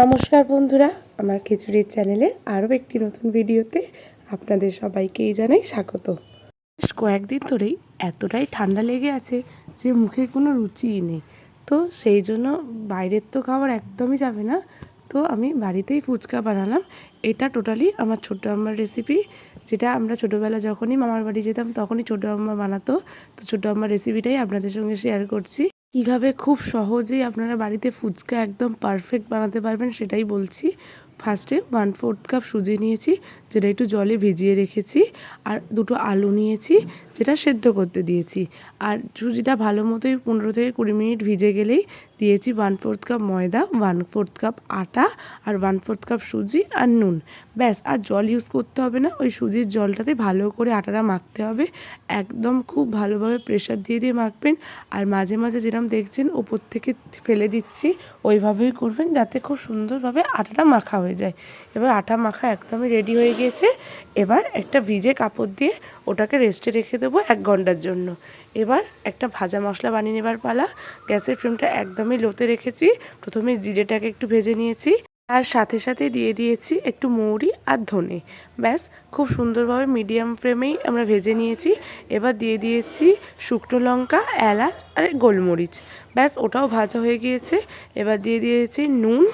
নমস্কার বন্ধুরা, আমার খিচুড়ির চ্যানেলে আরও একটি নতুন ভিডিওতে আপনাদের সবাইকেই জানাই স্বাগত। বেশ কয়েকদিন ধরেই এতটাই ঠান্ডা লেগে আছে যে মুখে কোনো রুচিই নেই। তো সেই জন্য বাইরের তো খাবার একদমই যাবে না, তো আমি বাড়িতেই ফুচকা বানালাম। এটা টোটালি আমার ছোটো আম্মার রেসিপি, যেটা আমরা ছোটোবেলা যখনই মামার বাড়ি যেতাম তখনই ছোটো আম্মা বানাতো। তো ছোটো আম্মার রেসিপিটাই আপনাদের সঙ্গে শেয়ার করছি। কীভাবে খুব সহজেই আপনারা বাড়িতে ফুচকা একদম পারফেক্ট বানাতে পারবেন সেটাই বলছি। ফার্স্টে 1/4 কাপ সুজি নিয়েছি, যেটা একটু জলে ভিজিয়ে রেখেছি। আর দুটো আলু নিয়েছি, যেটা সেদ্ধ করতে দিয়েছি। আর সুজিটা ভালো মতোই 15 থেকে 20 মিনিট ভিজে গেলেই দিয়েছি 1/4 কাপ ময়দা, 1/4 কাপ আটা, আর 1/4 কাপ সুজি আর নুন। ব্যাস, আর জল ইউজ করতে হবে না, ওই সুজির জলটাতে ভালো করে আটাটা মাখতে হবে। একদম খুব ভালোভাবে প্রেশার দিয়ে দিয়ে মাখবেন। আর মাঝে মাঝে যেরকম দেখছেন ওপর থেকে ফেলে দিচ্ছি, ওইভাবেই করবেন যাতে খুব সুন্দরভাবে আটাটা মাখা হয়ে যায়। এবার আটা মাখা একদমই রেডি হয়ে গিয়েছে। এবার একটা ভিজে কাপড় দিয়ে ওটাকে রেস্টে রেখে দেবো 1 ঘন্টার জন্য। এবার একটা ভাজা মশলা বানিয়ে নেবার পালা। গ্যাসের ফ্লেমটা একদমই লোতে রেখেছি। প্রথমে জিরেটাকে একটু ভেজে নিয়েছি, আর সাথে সাথে দিয়ে দিয়েছি একটু মৌরি আর ধনে। ব্যাস, খুব সুন্দরভাবে মিডিয়াম ফ্লেমেই আমরা ভেজে নিয়েছি। এবার দিয়ে দিয়েছি শুকনো লঙ্কা, এলাচ আর গোলমরিচ। ব্যাস, ওটাও ভাজা হয়ে গিয়েছে। এবার দিয়ে দিয়েছি নুন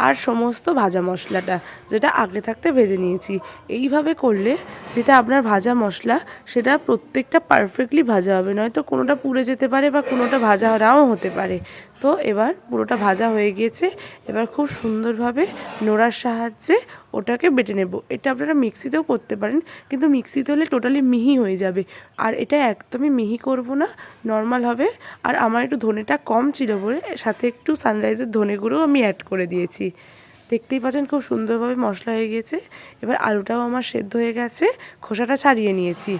আর সমস্ত ভাজা মশলাটা, যেটা আগে থাকতে ভেজে নিয়েছি। এইভাবে করলে যেটা আপনার ভাজা মশলা, সেটা প্রত্যেকটা পারফেক্টলি ভাজা হবে, নয়তো কোনোটা পুড়ে যেতে পারে বা কোনোটা ভাজা নাও হতে পারে। তো এবার পুরোটা ভাজা হয়ে গিয়েছে। এবার খুব সুন্দরভাবে নোড়ার সাহায্যে ওটাকে বেটে নেব। এটা আপনারা মিক্সিতেও করতে পারেন, কিন্তু মিক্সিতে হলে টোটালি মিহি হয়ে যাবে। আর এটা একদমই মিহি করব না, নর্মাল হবে। আর আমার একটু ধনেটা কম ছিল বলে সাথে একটু সানরাইজের ধনে গুঁড়ো আমি অ্যাড করে দিয়েছি। দেখতেই পাচ্ছেন খুব সুন্দরভাবে মশলা হয়ে গিয়েছে। এবার আলুটাও আমার সেদ্ধ হয়ে গেছে, খোসাটা ছাড়িয়ে নিয়েছি।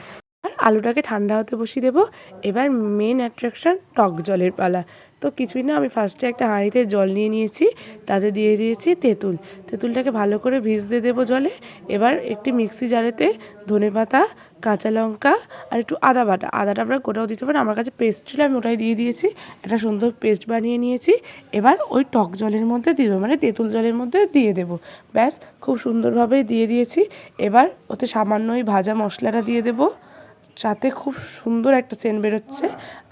আর আলুটাকে ঠান্ডা হতে বসিয়ে দেবো। এবার মেন অ্যাট্রাকশন টক জলের পালা। তো কিছুই না, আমি ফার্স্টে একটা হাঁড়িতে জল নিয়ে নিয়েছি, তাতে দিয়ে দিয়েছি তেঁতুল। তেঁতুলটাকে ভালো করে ভিজতে দেবো জলে। এবার একটি মিক্সি জারেতে ধনেপাতা, কাঁচা লঙ্কা আর একটু আদা বাটা, আদাটা আপনারা গোটাও দিতে পারেন, আমার কাছে পেস্ট ছিল আমি ওটাই দিয়ে দিয়েছি। একটা সুন্দর পেস্ট বানিয়ে নিয়েছি। এবার ওই টক জলের মধ্যে দিয়ে দেবো, মানে তেঁতুল জলের মধ্যে দিয়ে দেবো। ব্যাস, খুব সুন্দরভাবে দিয়ে দিয়েছি। এবার ওতে সামান্য ওই ভাজা মশলাটা দিয়ে দেবো, যাতে খুব সুন্দর একটা সেন্ট বেরোচ্ছে।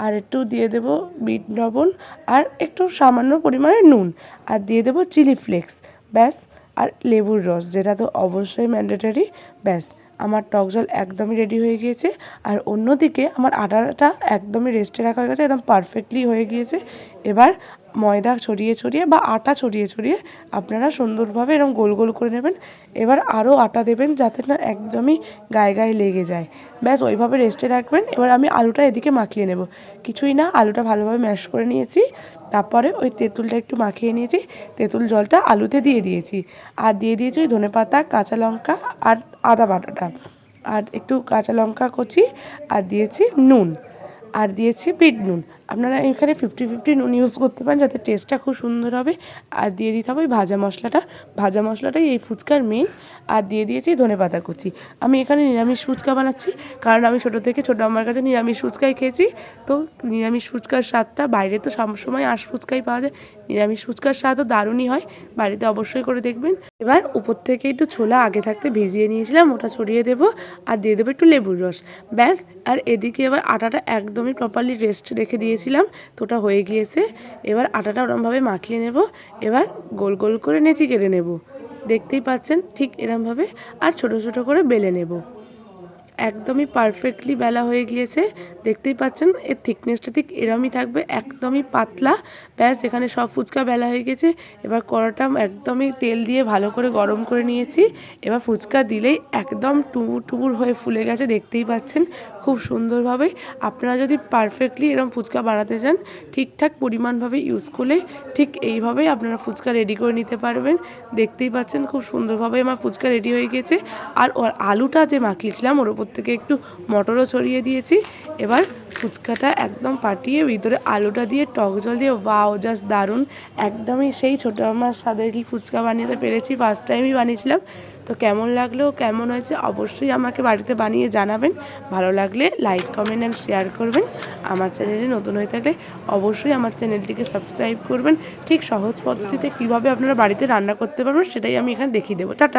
আর একটু দিয়ে দেব বিট লবণ আর একটু সামান্য পরিমাণে নুন, আর দিয়ে দেব চিলি ফ্লেক্স। ব্যাস, আর লেবুর রস, যেটা তো অবশ্যই ম্যান্ডেটরি। ব্যাস, আমার টক জল একদমই রেডি হয়ে গিয়েছে। আর অন্যদিকে আমার আটাটা একদমই রেস্টে রাখা হয়ে গেছে, একদম পারফেক্টলি হয়ে গিয়েছে। এবার ময়দা ছড়িয়ে ছড়িয়ে বা আটা ছড়িয়ে ছড়িয়ে আপনারা সুন্দরভাবে এরকম গোল গোল করে নেবেন। এবার আরও আটা দেবেন যাতে না একদমই গায়ে গায়ে লেগে যায়। ব্যাস, ওইভাবে রেস্টে রাখবেন। এবার আমি আলুটা এদিকে মাখিয়ে নেব। কিছুই না, আলুটা ভালোভাবে ম্যাশ করে নিয়েছি, তারপরে ওই তেঁতুলটা একটু মাখিয়ে নিয়েছি, তেঁতুল জলটা আলুতে দিয়ে দিয়েছি। আর দিয়ে দিয়েছি ওই ধনেপাতা, কাঁচা লঙ্কা আর আদা বাটাটা, আর একটু কাঁচা লঙ্কা কুচি, আর দিয়েছি নুন, আর দিয়েছি বিট নুন। আপনারা এখানে 50-50 নুন ইউজ করতে পারেন, যাতে টেস্টটা খুব সুন্দর হবে। আর দিয়ে দিতে হবে ওই ভাজা মশলাটা, ভাজা মশলাটাই এই ফুচকার মেইন। আর দিয়ে দিয়েছি ধনেপাতা কুচি। আমি এখানে নিরামিষ ফুচকা বানাচ্ছি, কারণ আমি ছোটো থেকে ছোটো আমার কাছে নিরামিষ ফুচকাই খেয়েছি। তো নিরামিষ ফুচকার স্বাদটা, বাইরে তো সবসময় আঁশ ফুচকাই পাওয়া যায়, নিরামিষ ফুচকার স্বাদও দারুণই হয়। বাড়িতে অবশ্যই করে দেখবেন। এবার উপর থেকে একটু ছোলা আগে থাকতে ভিজিয়ে নিয়েছিলাম, ওটা ছড়িয়ে দেবো, আর দিয়ে দেবো একটু লেবুর রস। ব্যাস, আর এদিকে এবার আটাটা একদমই প্রপারলি রেস্ট রেখে দিয়েছিলাম, তো ওটা হয়ে গিয়েছে। এবার আটাটা ওরমভাবে মাখিয়ে নেব। এবার গোল গোল করে নেচি কেটে নেব, দেখতেই পাচ্ছেন ঠিক এরমভাবে। আর ছোট ছোট করে বেলে নেব। একদমই পারফেক্টলি বেলা হয়ে গিয়েছে, দেখতেই পাচ্ছেন এর থিকনেসটা ঠিক এরমই থাকবে, একদমই পাতলা। ব্যাস, এখানে সব ফুচকা বেলা হয়ে গেছে। এবার কড়াটা একদমই তেল দিয়ে ভালো করে গরম করে নিয়েছি। এবার ফুচকা দিলেই একদম টুবুর টুবুর হয়ে ফুলে গেছে, দেখতেই পাচ্ছেন খুব সুন্দরভাবে। আপনারা যদি পারফেক্টলি এরম ফুচকা বানাতে চান, ঠিকঠাক পরিমাণভাবে ইউজ করলে ঠিক এইভাবেই আপনারা ফুচকা রেডি করে নিতে পারবেন। দেখতেই পাচ্ছেন খুব সুন্দরভাবে আমার ফুচকা রেডি হয়ে গেছে। আর ওর আলুটা যে মাখিয়েছিলাম ওর উপর থেকে একটু মটরও ছড়িয়ে দিয়েছি। এবার ফুচকাটা একদম পাটিয়ে ভিতরে আলুটা দিয়ে টক জল দিয়ে, ওয়াও, জাস্ট দারুণ। একদমই সেই ছোটো আমার স্বাদের ফুচকা বানাতে পেরেছি, ফার্স্ট টাইমই বানিয়েছিলাম। তো তো কেমন লাগলো, কেমন হয়েছে অবশ্যই আমাকে বাড়িতে বানিয়ে জানাবেন। ভালো লাগলে লাইক, কমেন্ট অ্যান্ড শেয়ার করবেন। আমার চ্যানেলে নতুন হয়ে থাকলে অবশ্যই আমার চ্যানেলটিকে সাবস্ক্রাইব করবেন। ঠিক সহজ পদ্ধতিতে কীভাবে আপনারা বাড়িতে রান্না করতে পারবেন সেটাই আমি এখানে দেখিয়ে দেবো। টাটা।